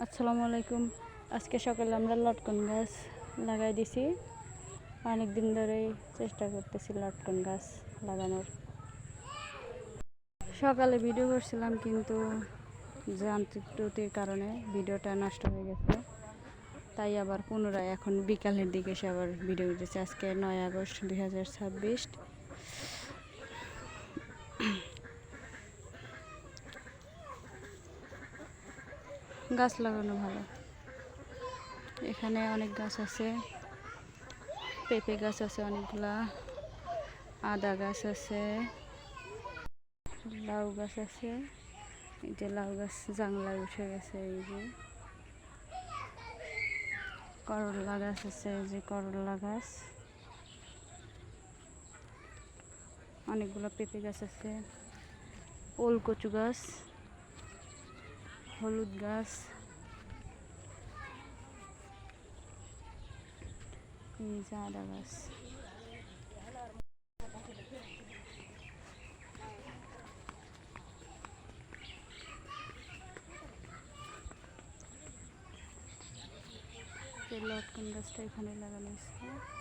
আসসালামু আলাইকুম। আজকে সকালে আমরা লটকন গাছ লাগাই দিছি। অনেক দিন ধরেই চেষ্টা করতেছি লটকন গাছ লাগানোর। সকালে ভিডিও করছিলাম কিন্তু যান্ত্রিক ত্রুটির কারণে ভিডিওটা নষ্ট হয়ে গেছে। তাই আবার পুনরায় এখন বিকালের দিকে এসে আবার ভিডিও দিতেছি। আজকে 9 আগস্ট 2026। গাছ লাগানো ভালো। এখানে অনেক গাছ আছে, পেঁপে গাছ আছে অনেকগুলা, আদা গাছ আছে, লাউ গাছ আছে। এই যে লাউ গাছ জাংলায় উঠে গেছে। এই যে করলা গাছ আছে, এই যে করলা গাছ, অনেকগুলো পেঁপে গাছ আছে, ওল কচু গাছ, হলুদ গাছ, এই যে আদা গাছ। লটকন গাছটা এখানে লাগানো হয়েছে।